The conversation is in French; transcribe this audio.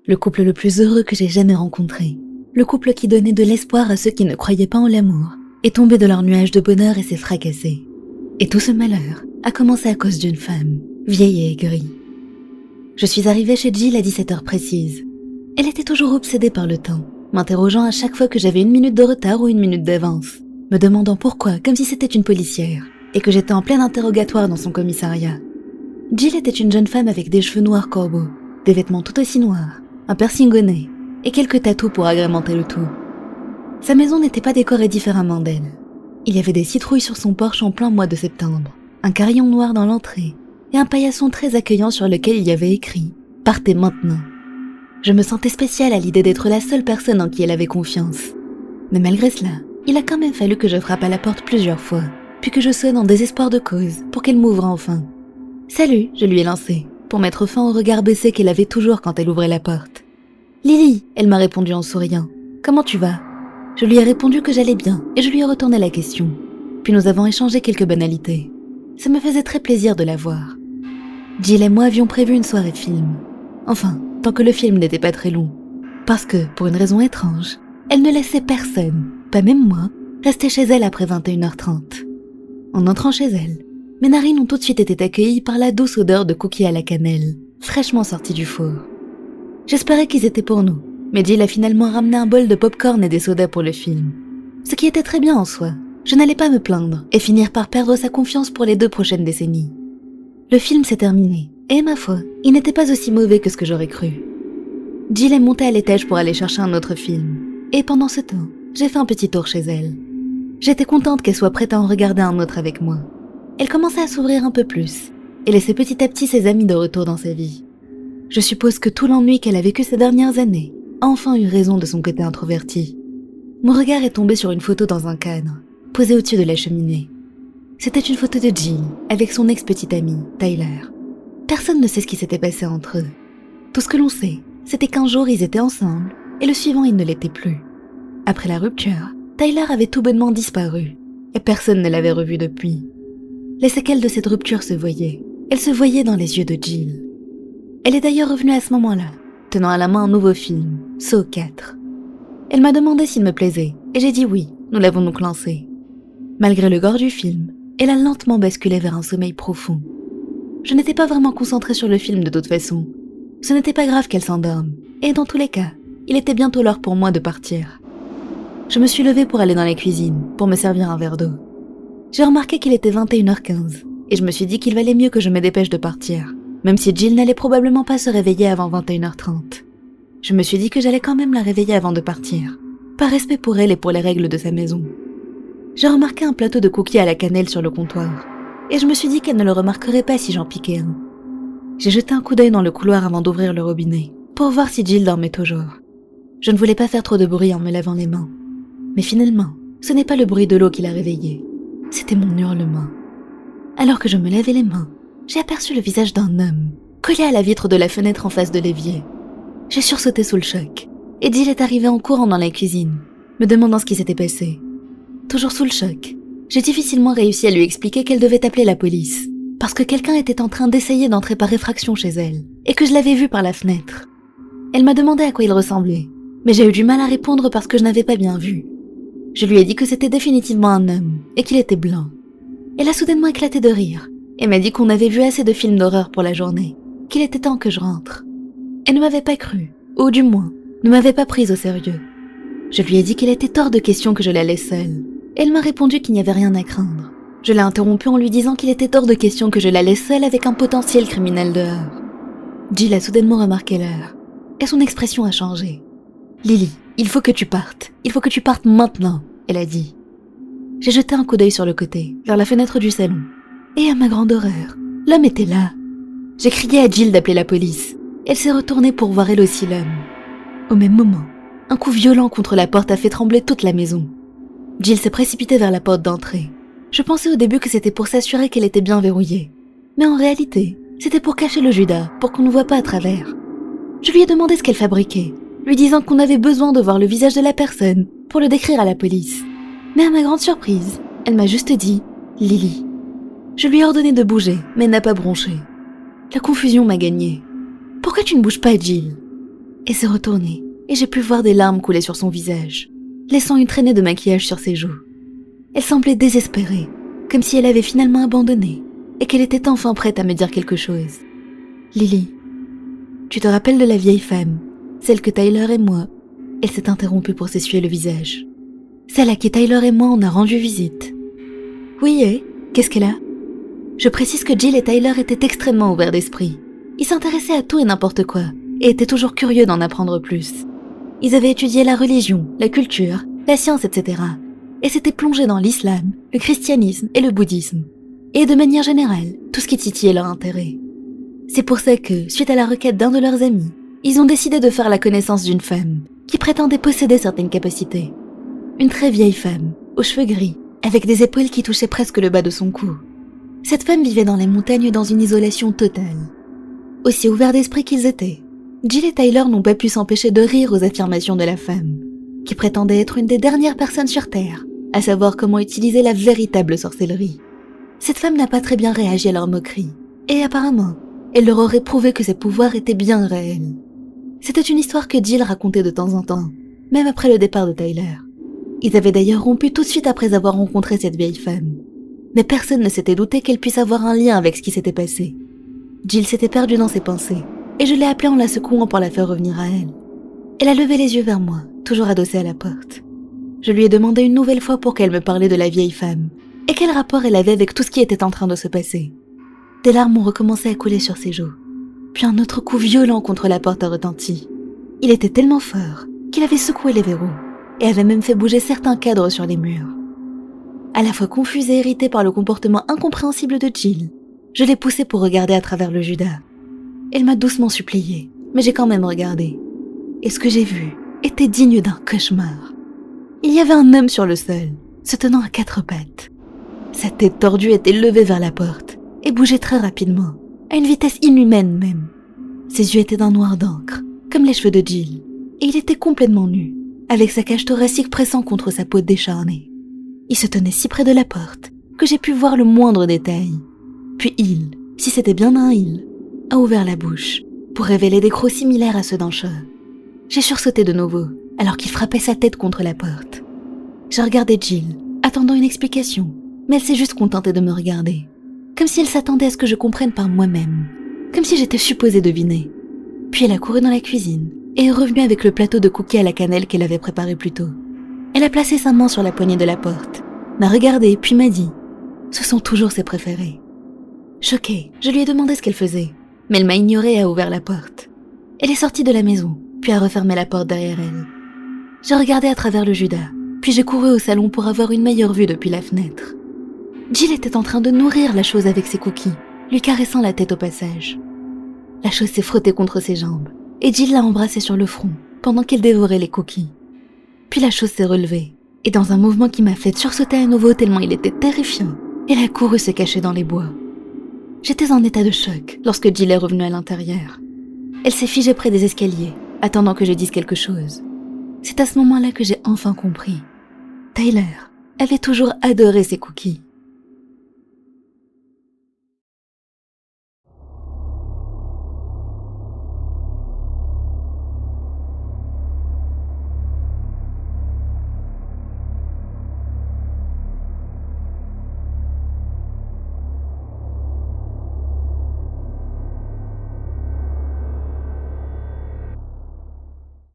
Le couple le plus heureux que j'ai jamais rencontré. Le couple qui donnait de l'espoir à ceux qui ne croyaient pas en l'amour, est tombé de leur nuage de bonheur et s'est fracassé. Et tout ce malheur a commencé à cause d'une femme, vieille et aigrie. Je suis arrivée chez Jill à 17h précise. Elle était toujours obsédée par le temps, m'interrogeant à chaque fois que j'avais 1 minute de retard ou 1 minute d'avance, me demandant pourquoi, comme si c'était une policière, et que j'étais en plein interrogatoire dans son commissariat. Jill était une jeune femme avec des cheveux noirs corbeaux, des vêtements tout aussi noirs, un piercing au nez, et quelques tatous pour agrémenter le tout. Sa maison n'était pas décorée différemment d'elle. Il y avait des citrouilles sur son porche en plein mois de septembre, un carillon noir dans l'entrée, et un paillasson très accueillant sur lequel il y avait écrit « Partez maintenant ». Je me sentais spéciale à l'idée d'être la seule personne en qui elle avait confiance. Mais malgré cela, il a quand même fallu que je frappe à la porte plusieurs fois, puis que je sonne en désespoir de cause pour qu'elle m'ouvre enfin. « Salut », je lui ai lancé, pour mettre fin au regard baissé qu'elle avait toujours quand elle ouvrait la porte. « Lily », elle m'a répondu en souriant. « Comment tu vas ?» Je lui ai répondu que j'allais bien et je lui ai retourné la question. Puis nous avons échangé quelques banalités. Ça me faisait très plaisir de la voir. Jill et moi avions prévu une soirée film. Enfin, tant que le film n'était pas très long. Parce que, pour une raison étrange, elle ne laissait personne, pas même moi, rester chez elle après 21h30. En entrant chez elle, mes narines ont tout de suite été accueillies par la douce odeur de cookies à la cannelle, fraîchement sortie du four. J'espérais qu'ils étaient pour nous, mais Jill a finalement ramené un bol de popcorn et des sodas pour le film. Ce qui était très bien en soi. Je n'allais pas me plaindre et finir par perdre sa confiance pour les 2 prochaines décennies. Le film s'est terminé, et ma foi, il n'était pas aussi mauvais que ce que j'aurais cru. Jill est montée à l'étage pour aller chercher un autre film, et pendant ce temps, j'ai fait un petit tour chez elle. J'étais contente qu'elle soit prête à en regarder un autre avec moi. Elle commençait à s'ouvrir un peu plus, et laissait petit à petit ses amis de retour dans sa vie. Je suppose que tout l'ennui qu'elle a vécu ces dernières années a enfin eu raison de son côté introverti. Mon regard est tombé sur une photo dans un cadre, posée au-dessus de la cheminée. C'était une photo de Jill, avec son ex-petit ami, Tyler. Personne ne sait ce qui s'était passé entre eux. Tout ce que l'on sait, c'était qu'un jour ils étaient ensemble, et le suivant ils ne l'étaient plus. Après la rupture, Tyler avait tout bonnement disparu, et personne ne l'avait revu depuis. Les séquelles de cette rupture se voyaient. Elles se voyaient dans les yeux de Jill. Elle est d'ailleurs revenue à ce moment-là, tenant à la main un nouveau film, Saw 4. Elle m'a demandé s'il me plaisait, et j'ai dit oui, nous l'avons donc lancé. Malgré le gore du film, elle a lentement basculé vers un sommeil profond. Je n'étais pas vraiment concentrée sur le film de toute façon. Ce n'était pas grave qu'elle s'endorme, et dans tous les cas, il était bientôt l'heure pour moi de partir. Je me suis levée pour aller dans la cuisine, pour me servir un verre d'eau. J'ai remarqué qu'il était 21h15, et je me suis dit qu'il valait mieux que je me dépêche de partir, même si Jill n'allait probablement pas se réveiller avant 21h30. Je me suis dit que j'allais quand même la réveiller avant de partir, par respect pour elle et pour les règles de sa maison. J'ai remarqué un plateau de cookies à la cannelle sur le comptoir, et je me suis dit qu'elle ne le remarquerait pas si j'en piquais un. J'ai jeté un coup d'œil dans le couloir avant d'ouvrir le robinet, pour voir si Jill dormait toujours. Je ne voulais pas faire trop de bruit en me lavant les mains. Mais finalement, ce n'est pas le bruit de l'eau qui l'a réveillée, c'était mon hurlement. Alors que je me lavais les mains, j'ai aperçu le visage d'un homme, collé à la vitre de la fenêtre en face de l'évier. J'ai sursauté sous le choc, et Jill est arrivée en courant dans la cuisine, me demandant ce qui s'était passé. Toujours sous le choc, j'ai difficilement réussi à lui expliquer qu'elle devait appeler la police, parce que quelqu'un était en train d'essayer d'entrer par effraction chez elle, et que je l'avais vu par la fenêtre. Elle m'a demandé à quoi il ressemblait, mais j'ai eu du mal à répondre parce que je n'avais pas bien vu. Je lui ai dit que c'était définitivement un homme, et qu'il était blanc. Elle a soudainement éclaté de rire, et m'a dit qu'on avait vu assez de films d'horreur pour la journée, qu'il était temps que je rentre. Elle ne m'avait pas cru, ou du moins, ne m'avait pas prise au sérieux. Je lui ai dit qu'il était hors de question que je la laisse seule. Elle m'a répondu qu'il n'y avait rien à craindre. Je l'ai interrompu en lui disant qu'il était hors de question que je la laisse seule avec un potentiel criminel dehors. Jill a soudainement remarqué l'heure, et son expression a changé. « Lily, il faut que tu partes. Il faut que tu partes maintenant », elle a dit. J'ai jeté un coup d'œil sur le côté, vers la fenêtre du salon. Et à ma grande horreur, l'homme était là. J'ai crié à Jill d'appeler la police. Elle s'est retournée pour voir elle aussi l'homme. Au même moment, un coup violent contre la porte a fait trembler toute la maison. Jill s'est précipitée vers la porte d'entrée. Je pensais au début que c'était pour s'assurer qu'elle était bien verrouillée. Mais en réalité, c'était pour cacher le Judas, pour qu'on ne voit pas à travers. Je lui ai demandé ce qu'elle fabriquait, lui disant qu'on avait besoin de voir le visage de la personne pour le décrire à la police. Mais à ma grande surprise, elle m'a juste dit « Lily ». Je lui ai ordonné de bouger, mais elle n'a pas bronché. La confusion m'a gagnée. « Pourquoi tu ne bouges pas, Jill ?» et s'est retournée, et j'ai pu voir des larmes couler sur son visage, laissant une traînée de maquillage sur ses joues. Elle semblait désespérée, comme si elle avait finalement abandonné, et qu'elle était enfin prête à me dire quelque chose. « Lily, tu te rappelles de la vieille femme, celle que Tyler et moi… » Elle s'est interrompue pour s'essuyer le visage. « Celle à qui Tyler et moi on a rendu visite. »« Oui, et qu'est-ce qu'elle a ?» Je précise que Jill et Tyler étaient extrêmement ouverts d'esprit. Ils s'intéressaient à tout et n'importe quoi, et étaient toujours curieux d'en apprendre plus. Ils avaient étudié la religion, la culture, la science, etc. Et s'étaient plongés dans l'islam, le christianisme et le bouddhisme. Et de manière générale, tout ce qui titillait leur intérêt. C'est pour ça que, suite à la requête d'un de leurs amis, ils ont décidé de faire la connaissance d'une femme qui prétendait posséder certaines capacités. Une très vieille femme, aux cheveux gris, avec des épaules qui touchaient presque le bas de son cou. Cette femme vivait dans les montagnes dans une isolation totale. Aussi ouverts d'esprit qu'ils étaient, Jill et Tyler n'ont pas pu s'empêcher de rire aux affirmations de la femme, qui prétendait être une des dernières personnes sur Terre à savoir comment utiliser la véritable sorcellerie. Cette femme n'a pas très bien réagi à leur moquerie, et apparemment, elle leur aurait prouvé que ses pouvoirs étaient bien réels. C'était une histoire que Jill racontait de temps en temps, même après le départ de Tyler. Ils avaient d'ailleurs rompu tout de suite après avoir rencontré cette vieille femme. Mais personne ne s'était douté qu'elle puisse avoir un lien avec ce qui s'était passé. Jill s'était perdue dans ses pensées, et je l'ai appelée en la secouant pour la faire revenir à elle. Elle a levé les yeux vers moi, toujours adossée à la porte. Je lui ai demandé une nouvelle fois pour qu'elle me parlait de la vieille femme, et quel rapport elle avait avec tout ce qui était en train de se passer. Des larmes ont recommencé à couler sur ses joues. Puis un autre coup violent contre la porte a retenti. Il était tellement fort qu'il avait secoué les verrous, et avait même fait bouger certains cadres sur les murs. À la fois confuse et irritée par le comportement incompréhensible de Jill, je l'ai poussée pour regarder à travers le Judas. Elle m'a doucement supplié, mais j'ai quand même regardé. Et ce que j'ai vu était digne d'un cauchemar. Il y avait un homme sur le sol, se tenant à 4 pattes. Sa tête tordue était levée vers la porte et bougeait très rapidement, à une vitesse inhumaine même. Ses yeux étaient d'un noir d'encre, comme les cheveux de Jill, et il était complètement nu, avec sa cage thoracique pressant contre sa peau décharnée. Il se tenait si près de la porte que j'ai pu voir le moindre détail. Puis il, si c'était bien un il, a ouvert la bouche pour révéler des crocs similaires à ceux d'un chat. J'ai sursauté de nouveau alors qu'il frappait sa tête contre la porte. J'ai regardé Jill, attendant une explication, mais elle s'est juste contentée de me regarder, comme si elle s'attendait à ce que je comprenne par moi-même, comme si j'étais supposée deviner. Puis elle a couru dans la cuisine et est revenue avec le plateau de cookies à la cannelle qu'elle avait préparé plus tôt. Elle a placé sa main sur la poignée de la porte, m'a regardé puis m'a dit « Ce sont toujours ses préférés ». Choquée, je lui ai demandé ce qu'elle faisait, mais elle m'a ignorée et a ouvert la porte. Elle est sortie de la maison, puis a refermé la porte derrière elle. J'ai regardé à travers le Judas, puis j'ai couru au salon pour avoir une meilleure vue depuis la fenêtre. Jill était en train de nourrir la chose avec ses cookies, lui caressant la tête au passage. La chose s'est frottée contre ses jambes, et Jill l'a embrassée sur le front, pendant qu'elle dévorait les cookies. Puis la chose s'est relevée, et dans un mouvement qui m'a fait sursauter à nouveau tellement il était terrifiant, elle a couru se cacher dans les bois. J'étais en état de choc lorsque Jill est revenue à l'intérieur. Elle s'est figée près des escaliers, attendant que je dise quelque chose. C'est à ce moment-là que j'ai enfin compris. Tyler avait toujours adoré ses cookies.